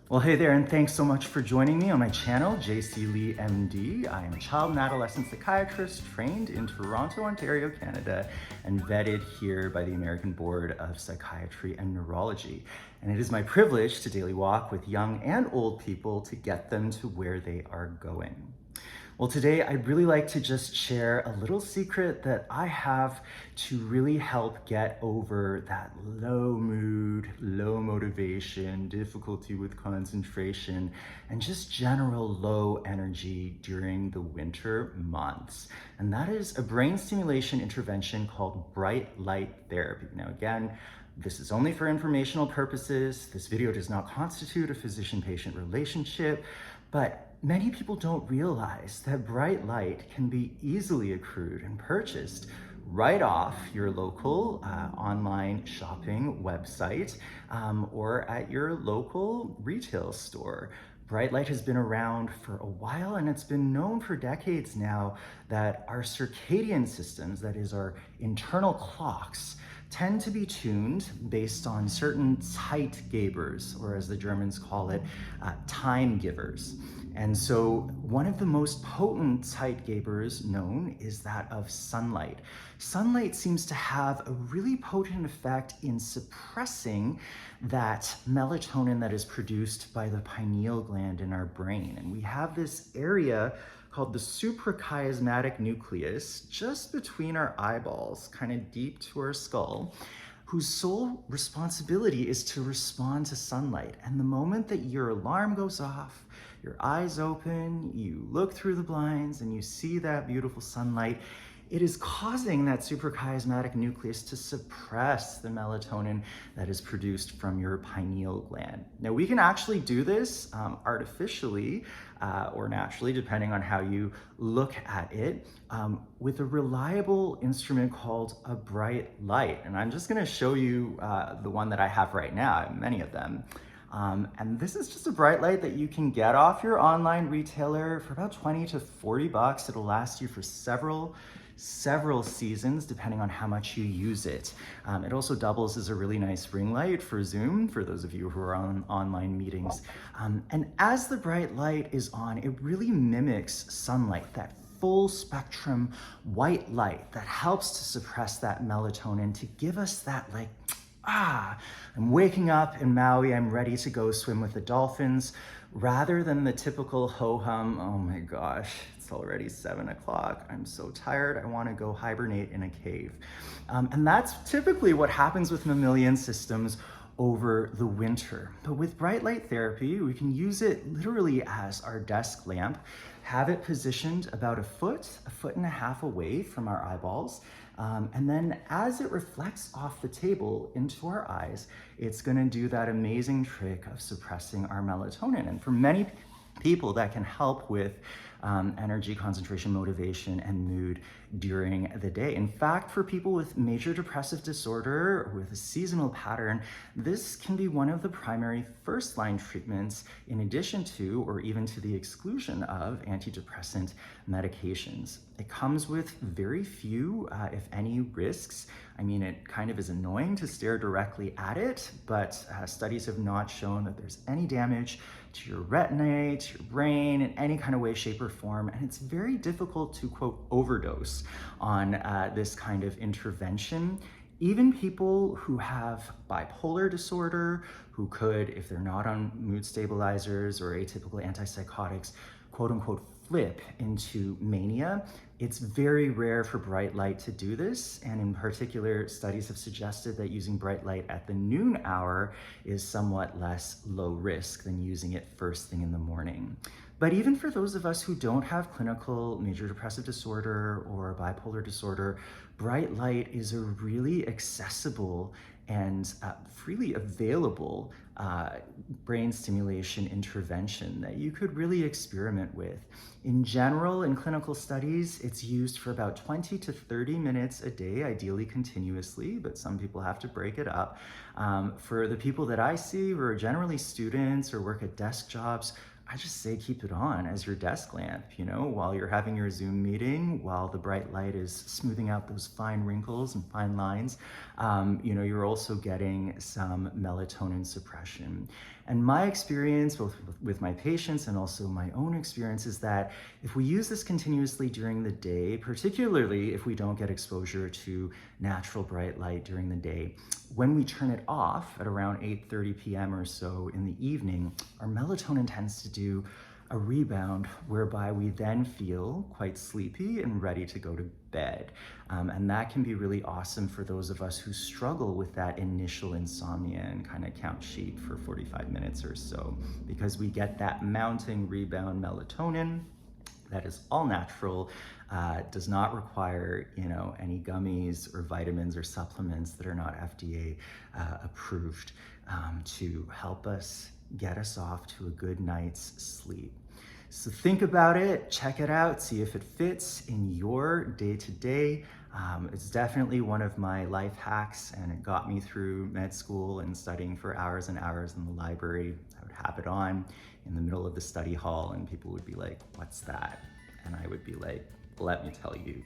Well, hey there, and thanks so much for joining me on my channel, JC Lee MD. I am a child and adolescent psychiatrist trained in Toronto, Ontario, Canada, and vetted here by the American Board of Psychiatry and Neurology. And it is my privilege to daily walk with young and old people to get them to where they are going. Well, today I'd really like to just share a little secret that I have to really help get over that low mood, low motivation, difficulty with concentration, and just general low energy during the winter months. And that is a brain stimulation intervention called bright light therapy. Now, again, this is only for informational purposes. This video does not constitute a physician-patient relationship, but many people don't realize that bright light can be easily accrued and purchased right off your local online shopping website or at your local retail store. Bright light has been around for a while, and it's been known for decades now that our circadian systems, that is our internal clocks, tend to be tuned based on certain Zeitgebers, or as the Germans call it, time givers. And so one of the most potent Zeitgebers known is that of sunlight. Sunlight seems to have a really potent effect in suppressing that melatonin that is produced by the pineal gland in our brain. And we have this area called the suprachiasmatic nucleus just between our eyeballs, kind of deep to our skull, whose sole responsibility is to respond to sunlight. And the moment that your alarm goes off, your eyes open, you look through the blinds and you see that beautiful sunlight, it is causing that suprachiasmatic nucleus to suppress the melatonin that is produced from your pineal gland. Now, we can actually do this artificially or naturally, depending on how you look at it, with a reliable instrument called a bright light. And I'm just gonna show you the one that I have right now. I have many of them. And this is just a bright light that you can get off your online retailer for about 20 to 40 bucks. It'll last you for several seasons, depending on how much you use it. It also doubles as a really nice ring light for Zoom, for those of you who are on online meetings. And as the bright light is on, it really mimics sunlight, that full spectrum white light that helps to suppress that melatonin to give us that I'm waking up in Maui, I'm ready to go swim with the dolphins, rather than the typical ho-hum, oh my gosh, it's already 7 o'clock, I'm so tired, I wanna go hibernate in a cave. And that's typically what happens with mammalian systems over the winter. But with bright light therapy, we can use it literally as our desk lamp, have it positioned about a foot and a half away from our eyeballs, and then as it reflects off the table into our eyes, it's gonna do that amazing trick of suppressing our melatonin. And for many people, that can help with energy, concentration, motivation, and mood during the day. In fact, for people with major depressive disorder or with a seasonal pattern, this can be one of the primary first-line treatments in addition to, or even to the exclusion of, antidepressant medications. It comes with very few, if any, risks. I mean, it kind of is annoying to stare directly at it, but studies have not shown that there's any damage to your retina, to your brain, in any kind of way, shape, or form. And it's very difficult to, quote, overdose on this kind of intervention. Even people who have bipolar disorder, who could, if they're not on mood stabilizers or atypical antipsychotics, quote unquote, flip into mania. It's very rare for bright light to do this, and in particular, studies have suggested that using bright light at the noon hour is somewhat less low risk than using it first thing in the morning. But even for those of us who don't have clinical major depressive disorder or bipolar disorder, bright light is a really accessible and freely available brain stimulation intervention that you could really experiment with. In general, in clinical studies, it's used for about 20 to 30 minutes a day, ideally continuously, but some people have to break it up. For the people that I see who are generally students or work at desk jobs, I just say keep it on as your desk lamp, while you're having your Zoom meeting, while the bright light is smoothing out those fine wrinkles and fine lines, you're also getting some melatonin suppression. And my experience, both with my patients and also my own experience, is that if we use this continuously during the day, particularly if we don't get exposure to natural bright light during the day, when we turn it off at around 8:30 p.m. or so in the evening, our melatonin tends to do a rebound whereby we then feel quite sleepy and ready to go to bed. And that can be really awesome for those of us who struggle with that initial insomnia and kind of count sheep for 45 minutes or so, because we get that mounting rebound melatonin that is all natural, does not require, any gummies or vitamins or supplements that are not FDA approved to help us get us off to a good night's sleep. So think about it, check it out, see if it fits in your day-to-day. It's definitely one of my life hacks, and it got me through med school and studying for hours and hours in the library. I would have it on in the middle of the study hall and people would be like, "What's that?" And I would be like, "Let me tell you."